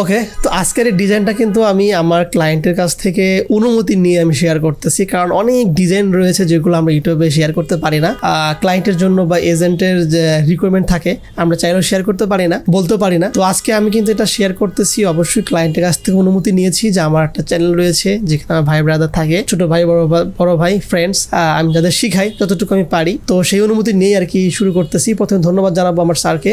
ওকে, তো আজকের এই ডিজাইনটা কিন্তু আমি আমার ক্লায়েন্টের কাছ থেকে অনুমতি নিয়ে আমি শেয়ার করতেছি, কারণ অনেক ডিজাইন রয়েছে যেগুলো আমরা ইউটিউবে শেয়ার করতে পারি না। ক্লায়েন্টের জন্য বা এজেন্টের যে রিকোয়ারমেন্ট থাকে আমরা চাইলেও শেয়ার করতে পারি না, বলতে পারি না। তো আজকে আমি কিন্তু এটা শেয়ার করতেছি, অবশ্যই ক্লায়েন্টের কাছ থেকে অনুমতি নিয়েছি যে আমার একটা চ্যানেল রয়েছে যেখানে আমার ভাই ব্রাদার থাকে, ছোট ভাই বড় ভাই ফ্রেন্ডস, আমি যাদের শিখাই যতটুকু আমি পারি। তো সেই অনুমতি নিয়ে আর কি শুরু করতেছি। প্রথমে ধন্যবাদ জানাবো আমার স্যারকে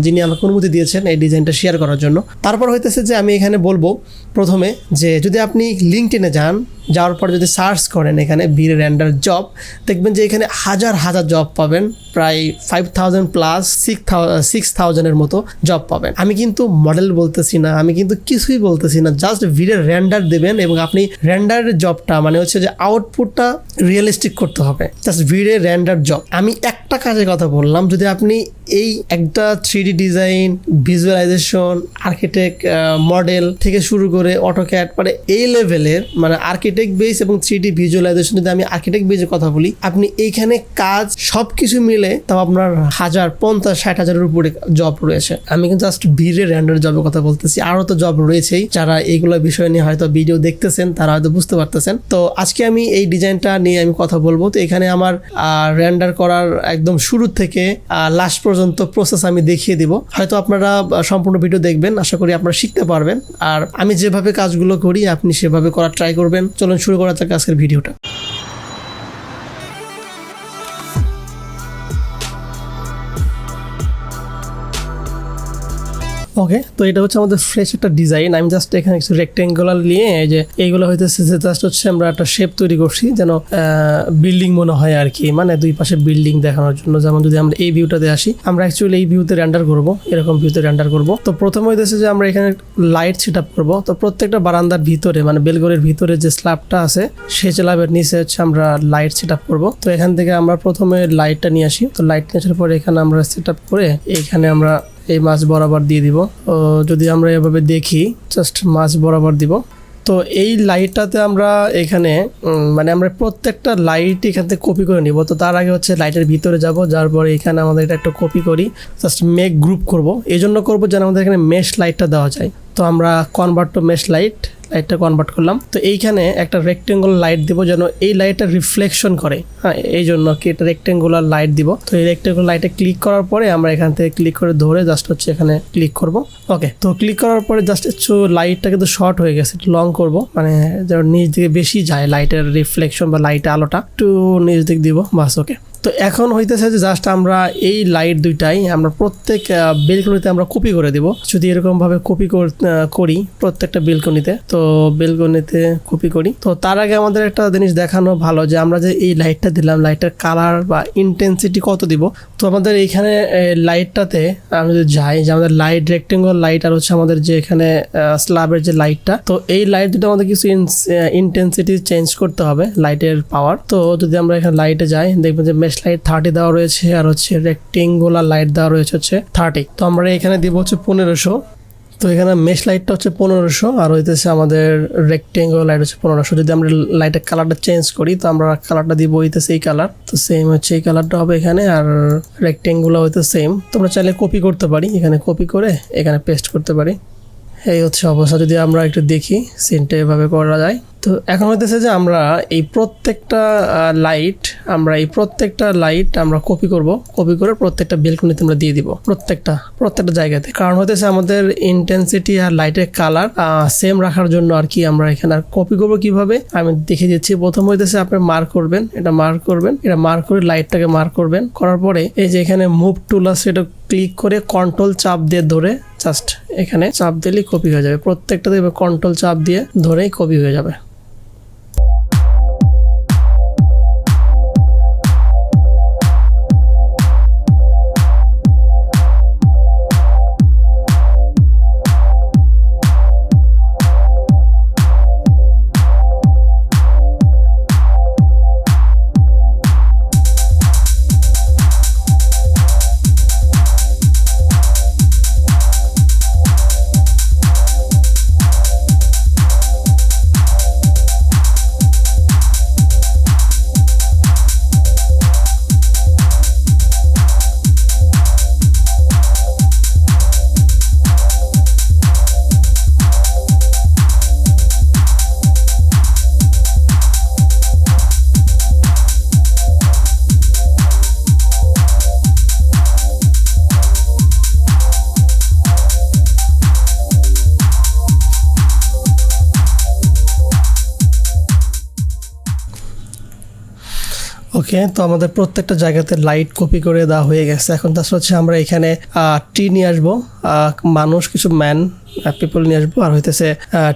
যিনি আমাকে অনুমতি দিয়েছেন এই ডিজাইনটা শেয়ার করার জন্য। তারপর হইতেছে যে আমি এখানে বলবো প্রথমে যে যদি আপনি লিঙ্কডইনে যাওয়ার পর যদি সার্চ করেন এখানে ভিরে রেন্ডার জব, দেখবেন যে এখানে হাজার হাজার জব পাবেন, প্রায় 5000 প্লাস 6000-এর মতো জব পাবেন। আমি কিন্তু মডেল বলতেছি না, আমি কিন্তু কিছুই বলতেছি না, জাস্ট ভিরে রেন্ডার দেবেন এবং আপনি রেন্ডারের জবটা মানে হচ্ছে যে আউটপুটটা রিয়েলিস্টিক করতে হবে, জাস্ট ভিরে রেন্ডার জব। আমি একটা কাজের কথা বললাম, যদি আপনি এই একটা 3D design, visualisation, architect model থেকে শুরু করে অটোক্যাড মানে এই লেভেলের মানে আর্কিটেক্ট বেস এবং 3D ভিজুয়ালাইজেশন, যদি আমি আর্কিটেক্ট বেসের কথা বলি, আপনি এইখানে কাজ সব কিছু মিলে তাও আপনার 50,000-60,000-এর উপরে জব রয়েছে। আমি কিন্তু জাস্ট ভিরে রেন্ডার জবের কথা বলতেছি, আরও তো জব রয়েছেই। যারা এইগুলো বিষয় নিয়ে হয়তো ভিডিও দেখতেছেন তারা হয়তো বুঝতে পারতেছেন। তো আজকে আমি এই ডিজাইনটা নিয়ে আমি কথা বলবো। তো এখানে আমার রেন্ডার করার একদম শুরু থেকে লাস্ট পর্যন্ত প্রসেস আমি দেখিয়ে দিব। হয়তো আপনারা সম্পূর্ণ ভিডিও দেখবেন, আশা করি আপনারা শিখতে পারবেন। আর আমি যেভাবে কাজগুলো করি আপনি সেভাবে করার ট্রাই করবেন। চলুন শুরু করা যাক আজকের ভিডিওটা। ওকে, তো এটা হচ্ছে আমাদের ফ্রেশ একটা ডিজাইন। আমি জাস্ট এখানে কিছু রেক্টেঙ্গুলার নিয়ে এই যে এইগুলো হইতেছে জাস্ট হচ্ছে আমরা একটা শেপ তৈরি করছি যেন বিল্ডিং মনে হয় আর কি, মানে দুই পাশে বিল্ডিং দেখানোর জন্য। যেমন যদি আমরা এই ভিউটাতে আসি, আমরা অ্যাকচুয়ালি এই ভিউতে রেন্ডার করব, এরকম ভিউতে রেন্ডার করব। তো প্রথমে হইতেছে যে আমরা এখানে লাইট সেট আপ করবো। তো প্রত্যেকটা বারান্দার ভিতরে মানে বেলঘরের ভিতরে যে স্ল্যাবটা আছে সেই স্ল্যাবের নিচে হচ্ছে আমরা লাইট সেট আপ করবো। তো এখান থেকে আমরা প্রথমে লাইটটা নিয়ে আসি। তো লাইট নিয়ে আসার পরে এখানে আমরা সেট আপ করে এইখানে আমরা এই মাছ বরাবর দিয়ে দিব। যদি আমরা এভাবে দেখি, জাস্ট মাছ বরাবর দিব। তো এই লাইটটাতে আমরা এখানে মানে আমরা প্রত্যেকটা লাইট এখান থেকে কপি করে নিব। তো তার আগে হচ্ছে লাইটের ভিতরে যাব, যার পরে এখানে আমাদের এটা একটা কপি করি, জাস্ট মেক গ্রুপ করব। এই জন্য করবো যেন আমাদের এখানে মেশ লাইটটা দেওয়া যায়। তো আমরা কনভার্ট টু মেশ লাইটটা কনভার্ট করলাম। তো এইখানে একটা রেক্টেঙ্গুলার লাইট দিব যেন এই লাইটটা রিফ্লেকশন করে। হ্যাঁ, এই জন্য কি এটা রেক্টেঙ্গুলার লাইট দিব। তো এই রেক্টেঙ্গুলার লাইটে ক্লিক করার পরে আমরা এখান থেকে ক্লিক করে ধরে জাস্ট হচ্ছে এখানে ক্লিক করব। ওকে, তো ক্লিক করার পরে জাস্ট একটু লাইটটা কিন্তু শর্ট হয়ে গেছে, একটু লং করব, মানে যেন নিচ দিকে বেশি যায় লাইটের রিফ্লেকশন বা লাইটের আলোটা, একটু নিচ দিক দিব, বাস। ওকে, তো এখন হইতেছে যে জাস্ট আমরা এই লাইট দুইটাই আমরা প্রত্যেক বেলকনিতে আমরা কপি করে দিব। যদি এরকম ভাবে কপি করি প্রত্যেকটা বেলকনিতে, তো বেলকনিতে কপি করি। তো তার আগে আমাদের একটা জিনিস দেখানো ভালো যে আমরা যে এই লাইটটা দিলাম, লাইটের কালার বা ইন্টেন্সিটি কত দিব। তো আমাদের এইখানে লাইটটাতে আমি যদি যাই যে আমাদের লাইট রেক্টেঙ্গুলার লাইট আর হচ্ছে আমাদের যে এখানে স্ল্যাবের যে লাইটটা, তো এই লাইট দুটো আমাদের কিছু ইন্টেন্সিটি চেঞ্জ করতে হবে, লাইটের পাওয়ার। তো যদি আমরা এখানে লাইটে যাই, দেখবেন যে লাইট 30 দেওয়া রয়েছে আর হচ্ছে রেক্টেঙ্গুলার লাইট দেওয়া রয়েছে হচ্ছে 30। তো আমরা এখানে দিব হচ্ছে 1500। তো এখানে মেশ লাইটটা হচ্ছে 1500 আর হইতেছে আমাদের রেক্টেঙ্গুলার লাইট হচ্ছে 1500। যদি আমরা লাইটের কালারটা চেঞ্জ করি, তো আমরা কালারটা দিব হইতেছে এই কালার, তো সেম হচ্ছে এই কালারটা হবে এখানে, আর রেক্টেঙ্গুলার হইতে সেম। তোমরা চাইলে কপি করতে পারি, এখানে কপি করে এখানে পেস্ট করতে পারি। এই হচ্ছে অবস্থা। যদি আমরা একটু দেখি সিনটা এভাবে করা যায়। তো এখন হইতেছে যে আমরা এই প্রত্যেকটা লাইট আমরা কপি করব, কপি করে প্রত্যেকটা বেলকনিতে আমরা দিয়ে দিব, প্রত্যেকটা জায়গাতে। কারণ হইতেছে আমাদের ইন্টেন্সিটি আর লাইটের কালার সেম রাখার জন্য আর কি। আমরা এখানে আর কপি করবো কিভাবে আমি দেখিয়ে দিচ্ছি। প্রথম হইতেছে আপনি মার্ক করবেন, এটা মার্ক করে লাইটটাকে মার্ক করবেন। করার পরে এই যে এখানে মুভ টুল আছে, এটা ক্লিক করে কন্ট্রোল চাপ দিয়ে ধরে জাস্ট এখানে চাপ দিলেই কপি হয়ে যাবে। প্রত্যেকটাতে কন্ট্রোল চাপ দিয়ে ধরেই কপি হয়ে যাবে। ওকে, তো আমাদের প্রত্যেকটা জায়গাতে লাইট কপি করে দেওয়া হয়ে গেছে। এখন জাস্ট হচ্ছে আমরা এখানে ট্রি নিয়ে আসবো, মানুষ কিছু ম্যান পিপল নিয়ে আসবো, আর হইতেছে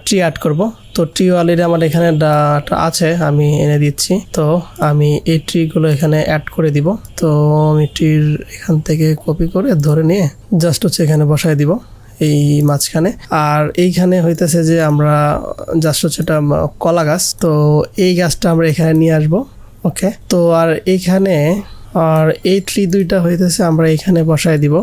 ট্রি অ্যাড করব। তো ট্রি অলরেডি আমার এখানে আছে, আমি এনে দিচ্ছি। তো আমি এই ট্রিগুলো এখানে অ্যাড করে দিব। তো আমি ট্রির এখান থেকে কপি করে ধরে নিয়ে জাস্ট হচ্ছে এখানে বসায় দিব এই মাঝখানে। আর এইখানে হইতেছে যে আমরা জাস্ট হচ্ছে এটা কলা গাছ, তো এই গাছটা আমরা এখানে নিয়ে আসবো। ওকে, তো আর এইখানে আর এই ট্রি দুইটা হইতেছে আমরা এখানে বসায় দিব।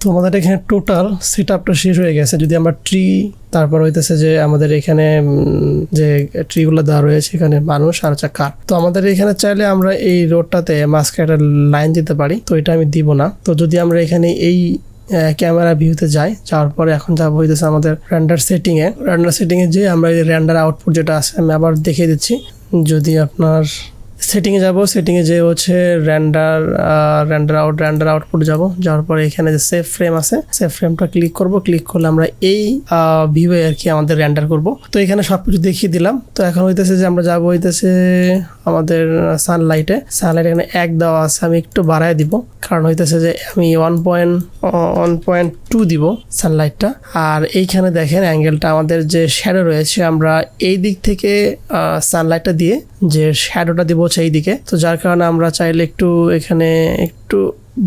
তো আমাদের এখানে টোটাল সেট আপটা শেষ হয়ে গেছে। যদি আমরা ট্রি, তারপর হইতেছে যে আমাদের এখানে যে ট্রিগুলো দেওয়া রয়েছে, এখানে মানুষ আর হচ্ছে কার। তো আমাদের এখানে চাইলে আমরা এই রোডটাতে মাঝখানে একটা লাইন দিতে পারি, তো এটা আমি দিব না। তো যদি আমরা এখানে এই ক্যামেরা ভিউতে যাওয়ার পরে এখন যাবো হইতেছে আমাদের রেন্ডার সেটিংয়ে যে আমরা এই রেন্ডার আউটপুট যেটা আছে আমি আবার দেখিয়ে দিচ্ছি। যদি আপনার সেটিংয়ে যাব, সেটিংয়ে যে হচ্ছে রেন্ডার আউটপুট যাওয়ার পরে এখানে যে সেভ ফ্রেম আছে, সেভ ফ্রেমটা ক্লিক করলে আমরা এই ভিউয়ে আর কি আমাদের রেন্ডার করব। তো এখানে সবকিছু দেখিয়ে দিলাম। তো এখন হইতেছে যে আমরা যাবো হইতেছে আমাদের সানলাইটে এখানে 1 দেওয়া আছে, আমি একটু বাড়ায় দিব, কারণ হইতেছে যে আমি 1.2 দিব সানলাইটটা। আর এইখানে দেখেন অ্যাঙ্গেলটা আমাদের যে শ্যাডো রয়েছে, আমরা এই দিক থেকে সানলাইটটা দিয়ে যে শ্যাডোটা দিব সেই দিকে, তো যার কারণে আমরা চাইলে একটু এখানে একটু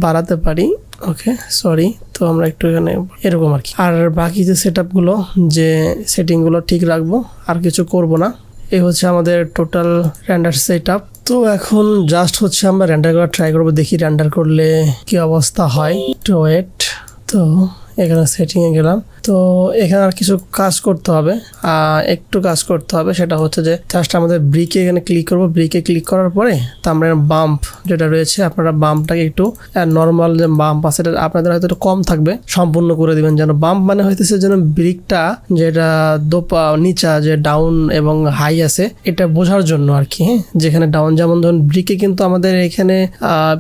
বাড়াতে পারি। ওকে, সরি, তো আমরা একটু এখানে এরকম আর কি। আর বাকি যে সেটআপগুলো, যে সেটিংগুলো ঠিক রাখবো, আর কিছু করব না। এই হচ্ছে আমাদের টোটাল রেন্ডার সেটআপ। তো এখন জাস্ট হচ্ছে আমরা রেন্ডার করা ট্রাই করবো, দেখি রেন্ডার করলে কি অবস্থা হয়। To wait. তো এখানে সেটিংয়ে গেলাম। তো এখানে আর কিছু কাজ করতে হবে, একটু কাজ করতে হবে। সেটা হচ্ছে যে জাস্ট আমাদের ব্রিকে এখানে ক্লিক করব। ব্রিকে ক্লিক করার পরে তো আমরা বাম্প যেটা রয়েছে, আপনারা বাম্পটাকে একটু নর্মাল যে বাম্প আছে এটা আপনাদের হয়তো একটু কম থাকবে, সম্পূর্ণ করে দিবেন। যেন বাম্প মানে হইতেছে যেন ব্রিকটা যেটা নিচা যে ডাউন এবং হাই আছে এটা বোঝার জন্য আর কি। হ্যাঁ, যেখানে ডাউন, যেমন ধরুন ব্রিকে কিন্তু আমাদের এখানে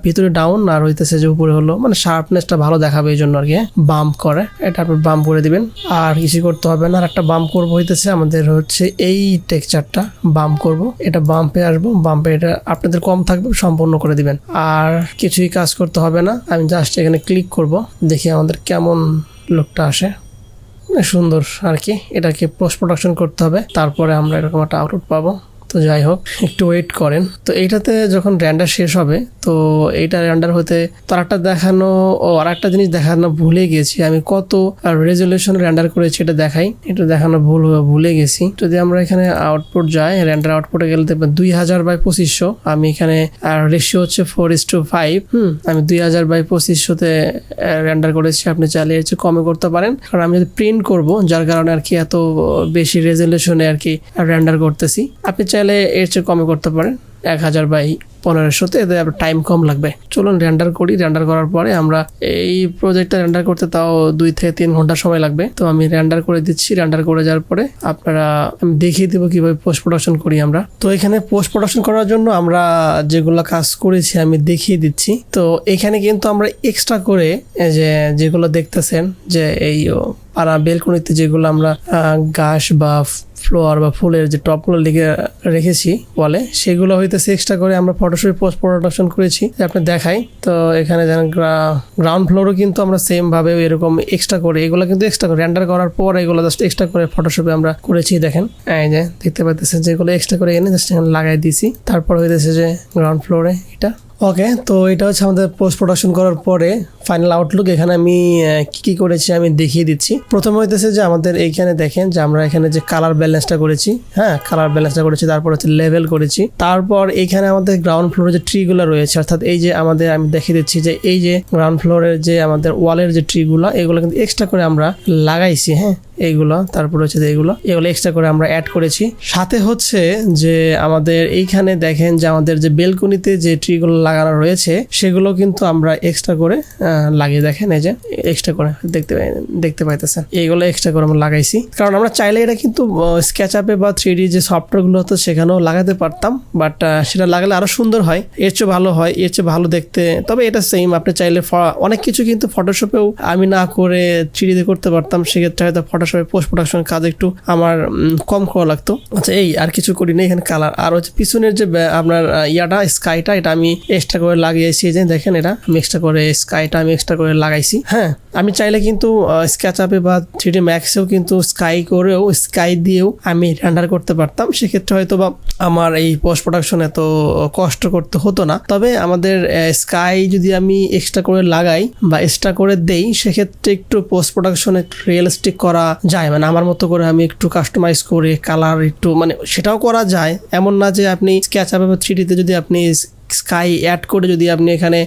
ভিতরে ডাউন আর হইতেছে যে উপরে হলো, মানে শার্পনেসটা ভালো দেখাবে এই জন্য আর কি বাম্প করে। এটা আপনি বাম্প করে দিবেন, আর কিছু করতে হবে না। আর একটা বাম্প করবো হইতেছে আমাদের হচ্ছে এই টেক্সচারটা বাম্প করব, এটা বাম্পে আসবো, বাম্পে এটা আপনাদের কম থাকবে, সম্পূর্ণ করে দিবেন। আর কিছুই কাজ করতে হবে না, আমি জাস্ট এখানে ক্লিক করব, দেখি আমাদের কেমন লুকটা আসে। সুন্দর আর কি। এটাকে পোস্ট প্রোডাকশন করতে হবে, তারপরে আমরা এরকম একটা আউটপুট পাবো। তো যাই হোক, একটু ওয়েট করেন। তো এইটাতে যখন রেন্ডার শেষ হবে, তো এইটা রেন্ডার হতে তো আর একটা জিনিস দেখানো ভুলে গেছি, আমি কত রেজলিউশন রেন্ডার করেছি এটা দেখাই। এটা দেখানো ভুলে গেছি। যদি আমরা এখানে আউটপুট যাই, রেন্ডার আউটপুটে গেলে দেখবেন 2000/2500। আমি এখানে রেশিও হচ্ছে 4:5। আমি 2000/2500-তে রেন্ডার করেছি। আপনি চাইলে এর চেয়ে কমে করতে পারেন, কারণ আমি যদি প্রিন্ট করব, যার কারণে আর কি এত বেশি রেজলিউশনে আর কি রেন্ডার করতেছি। আপনি চাইলে এর চেয়ে কমে করতে পারেন, 1000/1500-তে, এতে আপনার টাইম কম লাগবে। চলুন রেন্ডার করি। রেন্ডার করার পরে আমরা এই প্রজেক্টটা রেন্ডার করতে তাও 2 থেকে 3 ঘন্টা সময় লাগবে। তো আমি রেন্ডার করে দিচ্ছি। রেন্ডার করে যাওয়ার পরে আমি দেখিয়ে দেবো কিভাবে পোস্ট প্রোডাকশন করি আমরা। তো এখানে পোস্ট প্রোডাকশন করার জন্য আমরা যেগুলো কাজ করেছি আমি দেখিয়ে দিচ্ছি। তো এখানে কিন্তু আমরা এক্সট্রা করে যেগুলো দেখতেছেন, যে এই বেলকনিতে যেগুলো আমরা গাছ বা ফ্লোয়ার বা ফুলের যে টপগুলো লিখে রেখেছি ওয়ালে, সেগুলো হইতেছে এক্সট্রা করে আমরা ফটোশপে পোস্ট প্রোডাকশন করেছি, আপনি দেখাই। তো এখানে যেন গ্রাউন্ড ফ্লোরও কিন্তু আমরা সেম ভাবে এরকম এক্সট্রা করে, এগুলো কিন্তু এক্সট্রা করে রেন্ডার করার পর এগুলো জাস্ট এক্সট্রা করে ফটোশপে আমরা করেছি। দেখেন, এই যে দেখতে পাচ্ছেন যেগুলো এক্সট্রা করে এনে জাস্ট এখানে লাগাই দিয়েছি। তারপর হইতেছে যে গ্রাউন্ড ফ্লোরে এটা। ওকে, তো এটা হচ্ছে আমাদের পোস্ট প্রোডাকশন করার পরে ফাইনাল আউটলুক। এখানে আমি কি করেছি আমি দেখিয়ে দিচ্ছি। প্রথমে হইতেছে যে আমাদের এইখানে দেখেন যে আমরা এখানে যে কালার ব্যালেন্সটা করেছি, তারপর হচ্ছে লেভেল করেছি। তারপর এখানে আমাদের গ্রাউন্ড ফ্লোরে যে ট্রিগুলো রয়েছে, অর্থাৎ এই যে আমাদের আমি দেখিয়ে দিচ্ছি যে এই যে গ্রাউন্ড ফ্লোরের যে আমাদের ওয়ালের যে ট্রিগুলো, এগুলো কিন্তু এক্সট্রা করে আমরা লাগাইছি। হ্যাঁ, এইগুলো, তারপর হচ্ছে এগুলো এক্সট্রা করে আমরা অ্যাড করেছি। সাথে হচ্ছে যে আমাদের এইখানে দেখেন যে আমাদের যে বেলকনিতে যে ট্রিগুলো লাগানো রয়েছে, সেগুলো কিন্তু আমরা এক্সট্রা করে লাগিয়ে দেখেন এই যে এক্সট্রা করে দেখতে পাইতেছেন, এইগুলো এক্সট্রা করে আমরা লাগাইছি। কারণ আমরা চাইলে এটা কিন্তু স্কেচআপে বা 3D যে সফটওয়্যারগুলো হতো সেখানেও লাগাতে পারতাম, বাট সেটা লাগালে আরো সুন্দর হয়, এর চেয়ে ভালো হয়, এর চেয়ে ভালো দেখতে। তবে এটা সেম, আপনি চাইলে অনেক কিছু কিন্তু ফটোশপেও আমি না করে 3D তে করতে পারতাম, সেক্ষেত্রে হয়তো ফটোশপে পোস্ট প্রোডাকশন কাজ একটু আমার কম করা লাগতো। আচ্ছা, এই আর কিছু করি না, এখানে কালার আর হচ্ছে পিছনের যে আপনার ইয়াটা স্কাইটা, এটা আমি এক্সট্রা করে লাগিয়েছি। যে দেখেন এটা আমি এক্সট্রা করে স্কাইটা আমি এক্সট্রা করে লাগাইছি। হ্যাঁ, আমি চাইলে কিন্তু স্কেচআপে বা 3D ম্যাক্সেও কিন্তু স্কাই দিয়েও আমি রেন্ডার করতে পারতাম, সেক্ষেত্রে হয়তো বা আমার এই পোস্ট প্রোডাকশন এত কষ্ট করতে হতো না। তবে আমাদের স্কাই যদি আমি এক্সট্রা করে লাগাই বা এক্সট্রা করে দেই, সেক্ষেত্রে একটু পোস্ট প্রোডাকশন একটু রিয়েলিস্টিক করা যায়, মানে আমার মতো করে আমি একটু কাস্টমাইজ করে কালার একটু, মানে সেটাও করা যায়। এমন না যে আপনি স্কেচআপে বা 3D তে যদি আপনি স্কাই অ্যাড করে যদি আপনি এখানে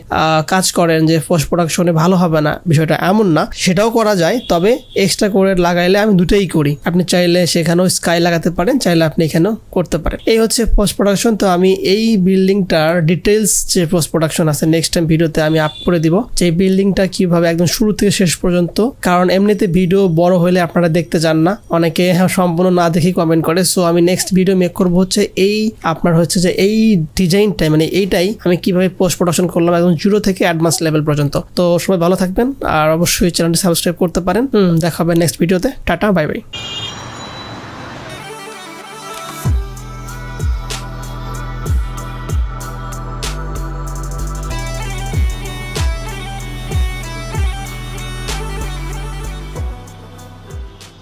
কাজ করেন যে পোস্ট প্রোডাকশনে ভালো হবে না, বিষয়টা এমন না, সেটাও করা যায়। তবে এক্সট্রা করে লাগাইলে আমি দুটোই করি, আপনি চাইলে সেখানেও স্কাই লাগাতে পারেন, চাইলে আপনি এখানেও করতে পারেন। এই হচ্ছে পোস্ট প্রোডাকশন। তো আমি এই বিল্ডিংটার ডিটেলস যে পোস্ট প্রোডাকশন আছে নেক্সট টাইম ভিডিওতে আমি আপ করে দিব, যে বিল্ডিংটা কিভাবে একদম শুরু থেকে শেষ পর্যন্ত। কারণ এমনিতে ভিডিও বড় হলে আপনারা দেখতে চান না, অনেকে সম্পূর্ণ না দেখেই কমেন্ট করে। সো আমি নেক্সট ভিডিও মেক করবো হচ্ছে এই আপনার হচ্ছে যে এই ডিজাইনটাই, মানে এইটাই আমি কিভাবে পোস্ট প্রোডাকশন করলাম একদম 0 থেকে অ্যাডভান্স লেভেল পর্যন্ত। তো সবাই ভালো থাকবেন আর অবশ্যই চ্যানেলটি সাবস্ক্রাইব করতে পারেন। দেখা হবে নেক্সট ভিডিওতে। Tata, bye bye.